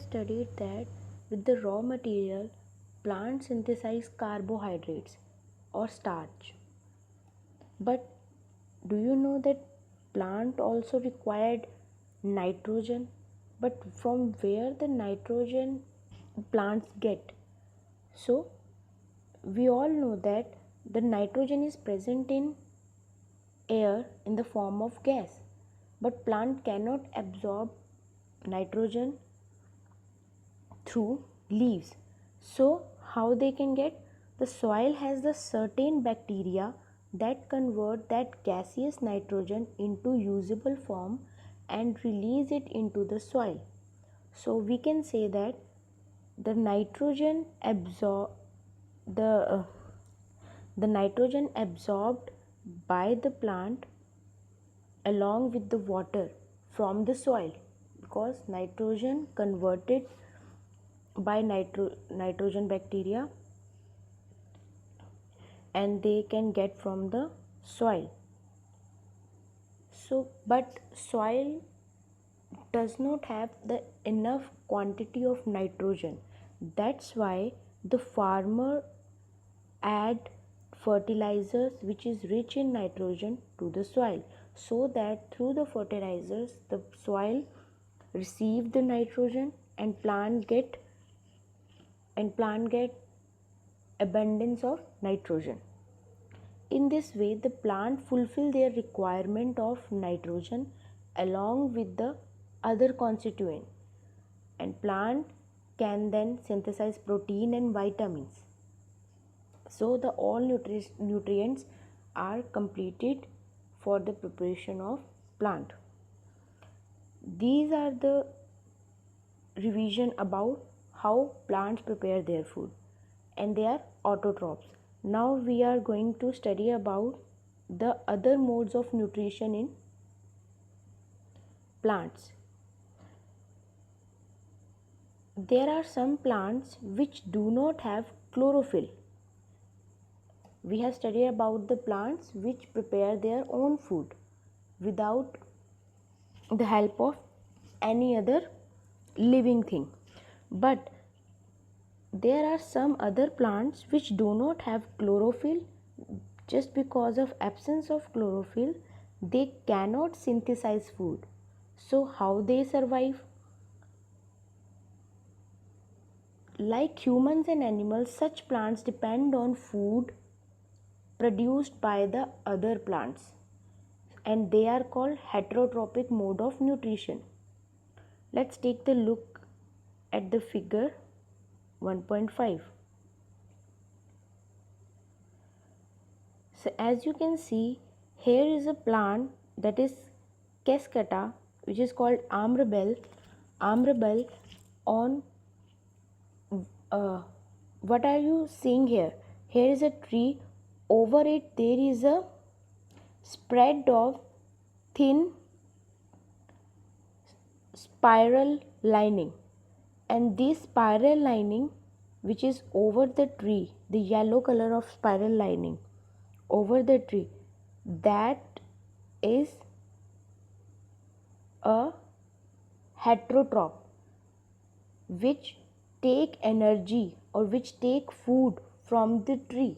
studied that with the raw material, plants synthesize carbohydrates or starch. But do you know that plant also required nitrogen? But from where the nitrogen plants get? So we all know that the nitrogen is present in air in the form of gas, but plant cannot absorb nitrogen through leaves. So how they can get? The soil has the certain bacteria that convert that gaseous nitrogen into usable form and release it into the soil. So we can say that the nitrogen absor- the uh, the nitrogen absorbed by the plant along with the water from the soil, because nitrogen converted by nitrogen bacteria and they can get from the soil. So but soil does not have the enough quantity of nitrogen. That's why the farmer add fertilizers which is rich in nitrogen to the soil, so that through the fertilizers the soil receive the nitrogen and plant get abundance of nitrogen. In this way, the plant fulfill their requirement of nitrogen along with the other constituent, and plant can then synthesize protein and vitamins. So the all nutrients are completed for the preparation of plant. These are the revision about how plants prepare their food, and they are autotrophs. Now we are going to study about the other modes of nutrition in plants. There are some plants which do not have chlorophyll. We have studied about the plants which prepare their own food without the help of any other living thing. But there are some other plants which do not have chlorophyll. Just because of absence of chlorophyll, they cannot synthesize food. So how they survive? Like humans and animals, such plants depend on food produced by the other plants, and they are called heterotrophic mode of nutrition. Let's take the look at the figure 1.5. So as you can see, here is a plant that is Cascata, which is called Amrabel. Amrabel on what are you seeing here? Here is a tree. Over it there is a spread of thin spiral lining, and this spiral lining which is over the tree, the yellow color of spiral lining over the tree, that is a heterotroph which take energy or which take food from the tree.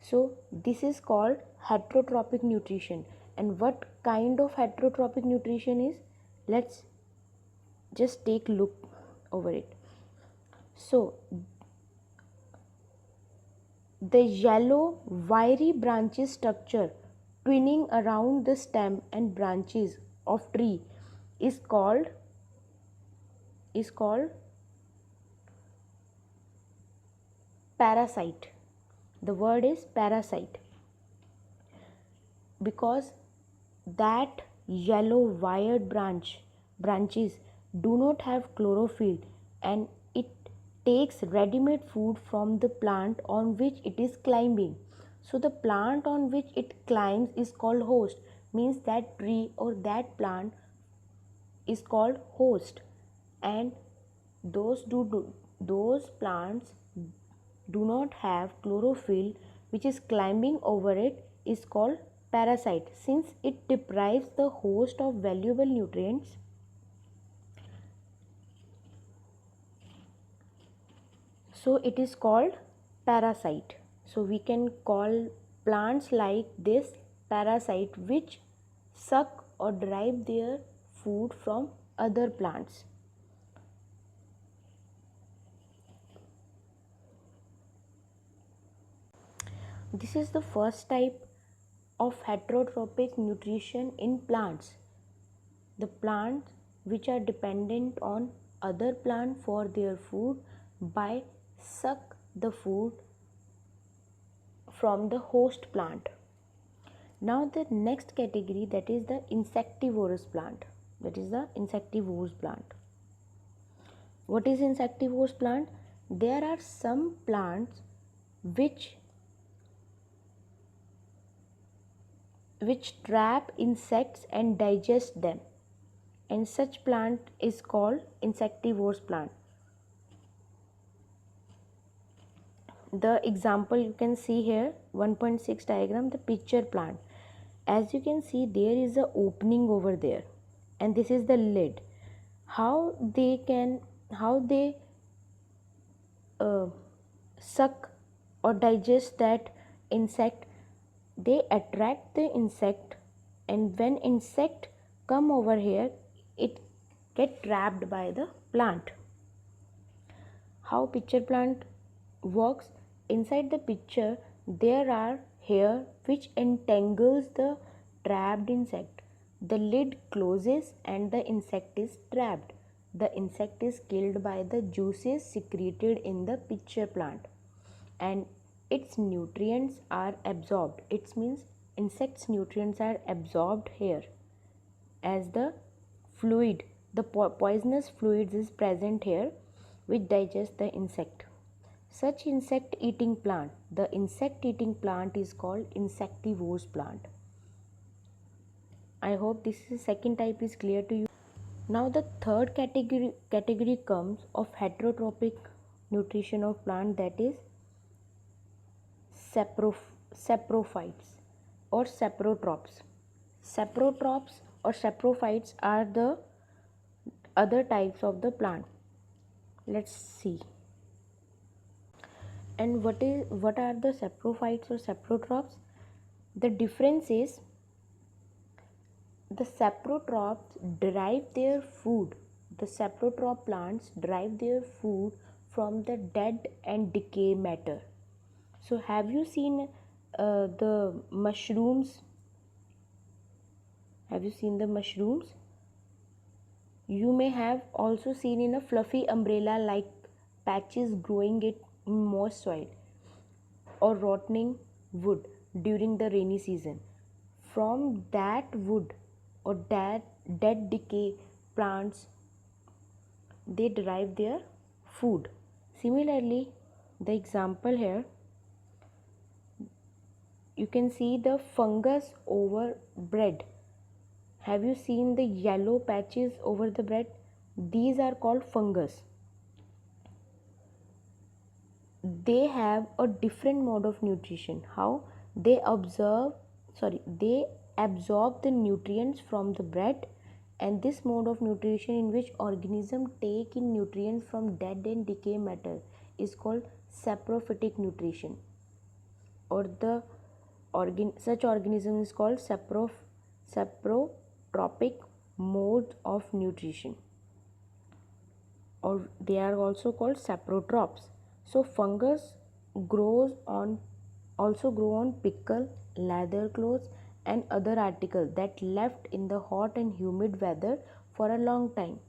So this is called heterotrophic nutrition. And what kind of heterotrophic nutrition is? Let's just take a look over it. So the yellow wiry branches structure twinning around the stem and branches of tree is called parasite. The word is parasite, because that yellow wired branches do not have chlorophyll, and it takes ready-made food from the plant on which it is climbing. So the plant on which it climbs is called host, means that tree or that plant is called host, and those plants do not have chlorophyll which is climbing over it is called parasite. Since it deprives the host of valuable nutrients, So it is called parasite. So we can call plants like this parasite, which suck or derive their food from other plants. This is the first type of heterotrophic nutrition in plants. The plants which are dependent on other plant for their food by suck the food from the host plant. Now the next category, that is the insectivorous plant. That is the insectivorous plant. What is insectivorous plant? There are some plants which trap insects and digest them, and such plant is called insectivorous plant. The example you can see here, 1.6 diagram, the pitcher plant. As you can see, there is a opening over there, and this is the lid. How they suck or digest that insect? They attract the insect, and when insect come over here, it get trapped by the plant. How pitcher plant works? Inside the pitcher there are hair which entangles the trapped insect. The lid closes and the insect is trapped. The insect is killed by the juices secreted in the pitcher plant, and its nutrients are absorbed. It means insect's nutrients are absorbed here as the fluid. The poisonous fluids is present here which digest the insect. Such insect eating plant, the insect eating plant is called insectivorous plant. I hope this is second type is clear to you. Now the third category comes of heterotrophic nutrition of plant, that is saprophytes or saprotrophs. Saprotrophs or saprophytes are the other types of the plant. Let's see. And what are the saprophytes or saprotrophs? The difference is the saprotrophs derive their food. The saprotroph plants derive their food from the dead and decay matter. So have you seen the mushrooms? Have you seen the mushrooms? You may have also seen in a fluffy umbrella like patches growing in moist soil or rotting wood during the rainy season. From that wood or that dead decay plants, they derive their food. Similarly, the example here, you can see the fungus over bread. Have you seen the yellow patches over the bread? These are called fungus. They have a different mode of nutrition. How? They absorb the nutrients from the bread, and this mode of nutrition in which organism take in nutrients from dead and decay matter is called saprophytic nutrition, or the such organism is called saprotrophic mode of nutrition, or they are also called saprotrophs. So fungus grow on pickle, leather clothes and other articles that left in the hot and humid weather for a long time.